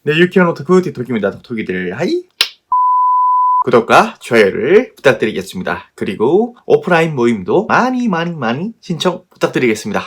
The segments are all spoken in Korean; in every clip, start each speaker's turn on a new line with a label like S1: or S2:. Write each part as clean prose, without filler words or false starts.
S1: 네, 유쾌한 오타쿠 틱톡입니다. 톡톡이들 하이! 구독과 좋아요를 부탁드리겠습니다. 그리고 오프라인 모임도 많이 신청 부탁드리겠습니다.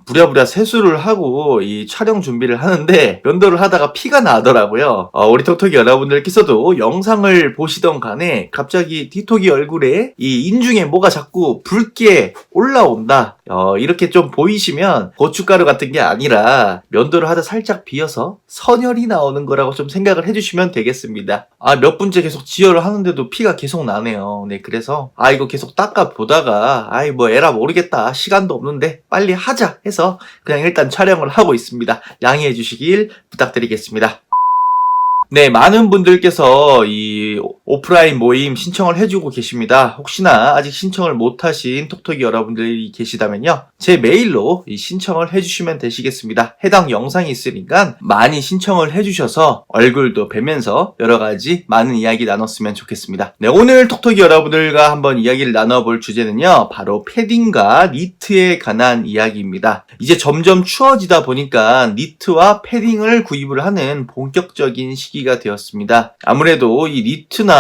S1: 부랴부랴 세수를 하고 이 촬영 준비를 하는데 면도를 하다가 피가 나더라고요. 우리 톡톡이 여러분들께서도 영상을 보시던 간에 갑자기 틱톡이 얼굴에 이 인중에 뭐가 자꾸 붉게 올라온다. 이렇게 좀 보이시면 고춧가루 같은 게 아니라 면도를 하다 살짝 비어서 선혈이 나오는 거라고 좀 생각을 해주시면 되겠습니다. 몇 분째 계속 지혈을 하는데도 피가 계속 나네요. 네, 그래서 이거 계속 닦아 보다가 뭐 에라 모르겠다, 시간도 없는데 빨리 하자 해서 그냥 일단 촬영을 하고 있습니다. 양해해 주시길 부탁드리겠습니다. 네, 많은 분들께서 이 오프라인 모임 신청을 해주고 계십니다. 혹시나 아직 신청을 못하신 톡톡이 여러분들이 계시다면요, 제 메일로 이 신청을 해주시면 되시겠습니다. 해당 영상이 있으니까 많이 신청을 해주셔서 얼굴도 뵈면서 여러가지 많은 이야기 나눴으면 좋겠습니다. 네, 오늘 톡톡이 여러분들과 한번 이야기를 나눠볼 주제는요, 바로 패딩과 니트에 관한 이야기입니다. 이제 점점 추워지다 보니까 니트와 패딩을 구입을 하는 본격적인 시기가 되었습니다. 아무래도 이 니트나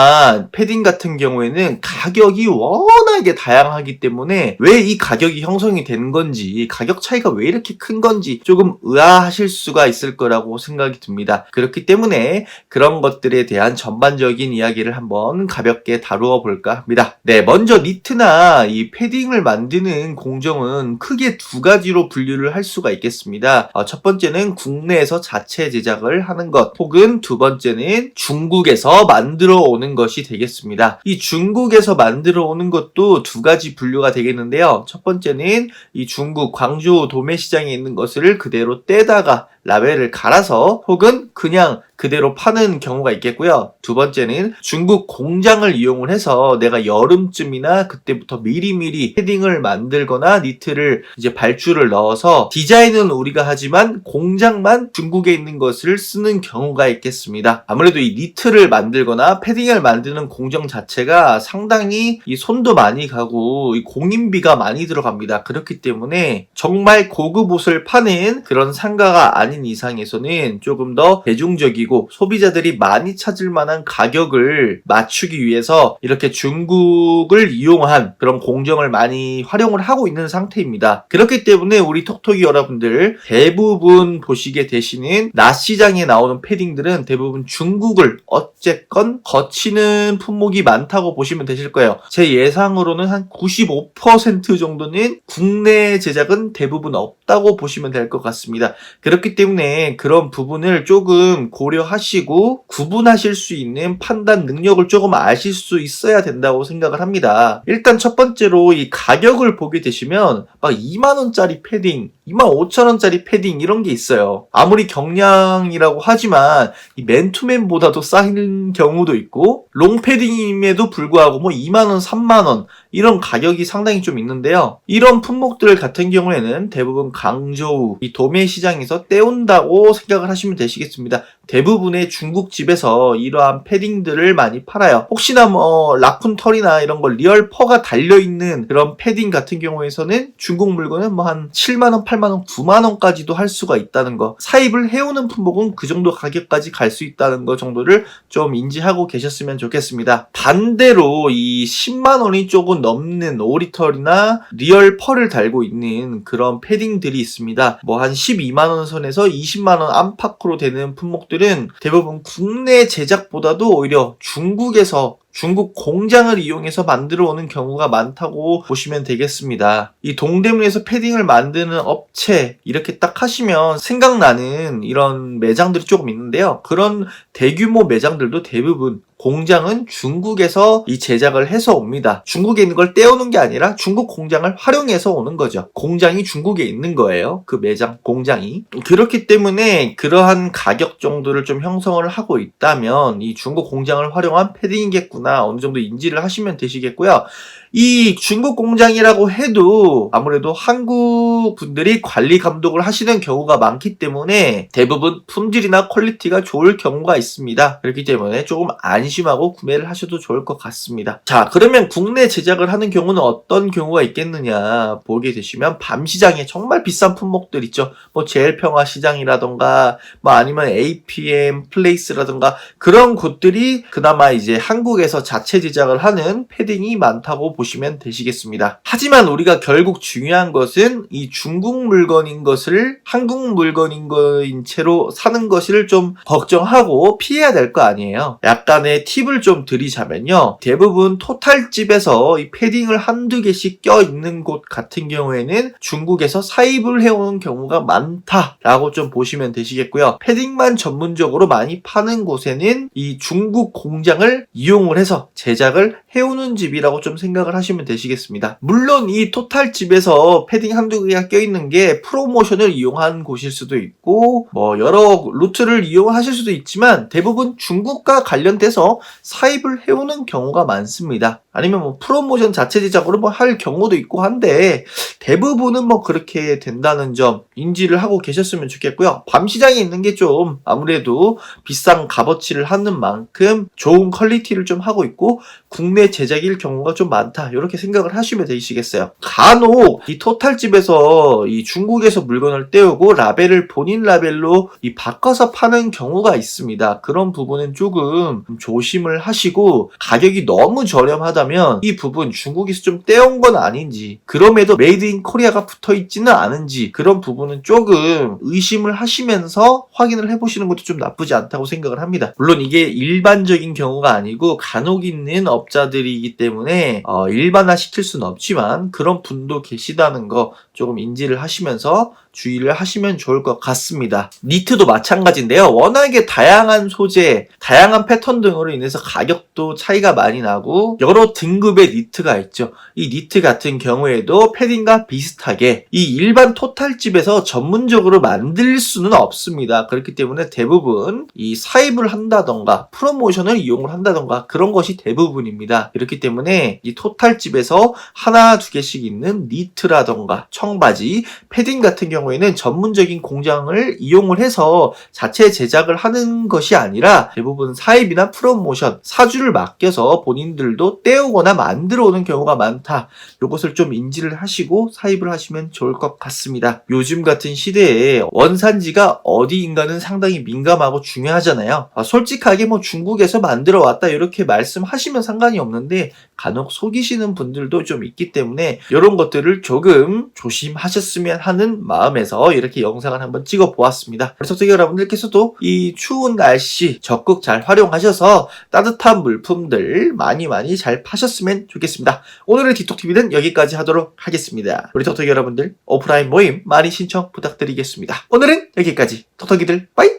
S1: 패딩 같은 경우에는 가격이 워낙에 다양하기 때문에 왜 이 가격이 형성이 된 건지, 가격 차이가 왜 이렇게 큰 건지 조금 의아하실 수가 있을 거라고 생각이 듭니다. 그렇기 때문에 그런 것들에 대한 전반적인 이야기를 한번 가볍게 다루어 볼까 합니다. 네, 먼저 니트나 이 패딩을 만드는 공정은 크게 두 가지로 분류를 할 수가 있겠습니다. 첫 번째는 국내에서 자체 제작을 하는 것, 혹은 두 번째는 중국에서 만들어 오는 것이 되겠습니다. 이 중국에서 만들어 오는 것도 두 가지 분류가 되겠는데요. 첫 번째는 이 중국 광주 도매시장에 있는 것을 그대로 떼다가 라벨을 갈아서 혹은 그냥 그대로 파는 경우가 있겠고요. 두 번째는 중국 공장을 이용을 해서 내가 여름쯤이나 그때부터 미리미리 패딩을 만들거나 니트를 이제 발주를 넣어서 디자인은 우리가 하지만 공장만 중국에 있는 것을 쓰는 경우가 있겠습니다. 아무래도 이 니트를 만들거나 패딩을 만드는 공정 자체가 상당히 이 손도 많이 가고 이 공인비가 많이 들어갑니다. 그렇기 때문에 정말 고급 옷을 파는 그런 상가가 아닌 이상에서는 조금 더 대중적이고 소비자들이 많이 찾을 만한 가격을 맞추기 위해서 이렇게 중국을 이용한 그런 공정을 많이 활용을 하고 있는 상태입니다. 그렇기 때문에 우리 톡톡이 여러분들 대부분 보시게 되시는 낮 시장에 나오는 패딩들은 대부분 중국을 어쨌건 거치는 품목이 많다고 보시면 되실 거예요. 제 예상으로는 한 95% 정도는 국내 제작은 대부분 없다고 보시면 될 것 같습니다. 그렇기 때문에 그런 부분을 조금 고려하시고 구분하실 수 있는 판단 능력을 조금 아실 수 있어야 된다고 생각을 합니다. 일단 첫 번째로 이 가격을 보게 되시면 막 2만원짜리 패딩, 25,000원짜리 패딩 이런 게 있어요. 아무리 경량이라고 하지만 이 맨투맨보다도 싼 경우도 있고 롱패딩임에도 불구하고 뭐 2만원, 3만원 이런 가격이 상당히 좀 있는데요. 이런 품목들 같은 경우에는 대부분 강저우, 이 도매시장에서 떼온다고 생각을 하시면 되시겠습니다. 대부분의 중국집에서 이러한 패딩들을 많이 팔아요. 혹시나 뭐 라쿤털이나 이런 거 리얼 퍼가 달려있는 그런 패딩 같은 경우에서는 중국 물건은 뭐 한 7만원, 8만원, 9만원까지도 할 수가 있다는 거, 사입을 해오는 품목은 그 정도 가격까지 갈 수 있다는 거 정도를 좀 인지하고 계셨으면 좋겠습니다. 반대로 이 10만원이 조금 넘는 오리털이나 리얼 펄을 달고 있는 그런 패딩들이 있습니다. 뭐 한 12만원 선에서 20만원 안팎으로 되는 품목들은 대부분 국내 제작보다도 오히려 중국에서 중국 공장을 이용해서 만들어 오는 경우가 많다고 보시면 되겠습니다. 이 동대문에서 패딩을 만드는 업체 이렇게 딱 하시면 생각나는 이런 매장들이 조금 있는데요. 그런 대규모 매장들도 대부분 공장은 중국에서 이 제작을 해서 옵니다. 중국에 있는 걸 떼오는 게 아니라 중국 공장을 활용해서 오는 거죠. 공장이 중국에 있는 거예요. 그 매장, 공장이. 그렇기 때문에 그러한 가격 정도를 좀 형성을 하고 있다면 이 중국 공장을 활용한 패딩이겠구나 어느 정도 인지를 하시면 되시겠고요. 이 중국 공장이라고 해도 아무래도 한국 분들이 관리 감독을 하시는 경우가 많기 때문에 대부분 품질이나 퀄리티가 좋을 경우가 있습니다. 그렇기 때문에 조금 안심하고 구매를 하셔도 좋을 것 같습니다. 자, 그러면 국내 제작을 하는 경우는 어떤 경우가 있겠느냐 보게 되시면 밤시장에 정말 비싼 품목들 있죠. 뭐 제일평화 시장이라던가 뭐 아니면 APM 플레이스라던가 그런 곳들이 그나마 이제 한국에서 자체 제작을 하는 패딩이 많다고 보시면 되시겠습니다. 하지만 우리가 결국 중요한 것은 이 중국 물건인 것을 한국 물건인 거인 채로 사는 것을 좀 걱정하고 피해야 될 거 아니에요. 약간의 팁을 좀 드리자면요. 대부분 토탈집에서 이 패딩을 한두 개씩 껴있는 곳 같은 경우에는 중국에서 사입을 해오는 경우가 많다라고 좀 보시면 되시겠고요. 패딩만 전문적으로 많이 파는 곳에는 이 중국 공장을 이용을 해서 제작을 해오는 집이라고 좀 생각을 하시면 되시겠습니다. 물론 이 토탈집에서 패딩 한두 개가 껴있는 게 프로모션을 이용한 곳일 수도 있고 뭐 여러 루트를 이용하실 수도 있지만 대부분 중국과 관련돼서 사입을 해오는 경우가 많습니다. 아니면 뭐 프로모션 자체 제작으로 뭐 할 경우도 있고 한데 대부분은 뭐 그렇게 된다는 점 인지를 하고 계셨으면 좋겠고요. 밤시장에 있는 게 좀 아무래도 비싼 값어치를 하는 만큼 좋은 퀄리티를 좀 하고 있고 국내 제작일 경우가 좀 많다 이렇게 생각을 하시면 되시겠어요. 간혹 이 토탈집에서 이 중국에서 물건을 떼오고 라벨을 본인 라벨로 이 바꿔서 파는 경우가 있습니다. 그런 부분은 조금 조심을 하시고 가격이 너무 저렴하다면 이 부분 중국에서 좀 떼온 건 아닌지 그럼에도 메이드 인 코리아가 붙어 있지는 않은지 그런 부분은 조금 의심을 하시면서 확인을 해보시는 것도 좀 나쁘지 않다고 생각을 합니다. 물론 이게 일반적인 경우가 아니고 간혹 있는 업자들이기 때문에 일반화 시킬 수는 없지만 그런 분도 계시다는 거 조금 인지를 하시면서 주의를 하시면 좋을 것 같습니다. 니트도 마찬가지인데요. 워낙에 다양한 소재, 다양한 패턴 등으로 인해서 가격도 차이가 많이 나고 여러 등급의 니트가 있죠. 이 니트 같은 경우에도 패딩과 비슷하게 이 일반 토탈집에서 전문적으로 만들 수는 없습니다. 그렇기 때문에 대부분 이 사입을 한다던가 프로모션을 이용을 한다던가 그런 것이 대부분입니다. 이렇기 때문에 이 토탈집에서 하나 두 개씩 있는 니트라던가 청바지, 패딩 같은 경우에는 전문적인 공장을 이용을 해서 자체 제작을 하는 것이 아니라 대부분 사입이나 프로모션, 사주를 맡겨서 본인들도 떼오거나 만들어 오는 경우가 많다. 이것을 좀 인지를 하시고 사입을 하시면 좋을 것 같습니다. 요즘 같은 시대에 원산지가 어디인가는 상당히 민감하고 중요하잖아요. 솔직하게 뭐 중국에서 만들어 왔다 이렇게 말씀하시면 상관이 없는데 간혹 속이시는 분들도 좀 있기 때문에 이런 것들을 조금 조심하셨으면 하는 마음에서 이렇게 영상을 한번 찍어 보았습니다. 그래서 여러분들께서도 이 추운 날씨 적극 잘 활용하셔서 따뜻한 물품들 많이 잘 파셨으면 좋겠습니다. 오늘의 틱톡TV는 여기까지 하도록 하겠습니다. 우리 톡톡이 여러분들 오프라인 모임 많이 신청 부탁드리겠습니다. 오늘은 여기까지. 톡톡이들 빠이!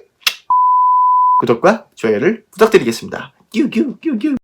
S1: 구독과 좋아요를 부탁드리겠습니다. 끼우끼우끼우끼우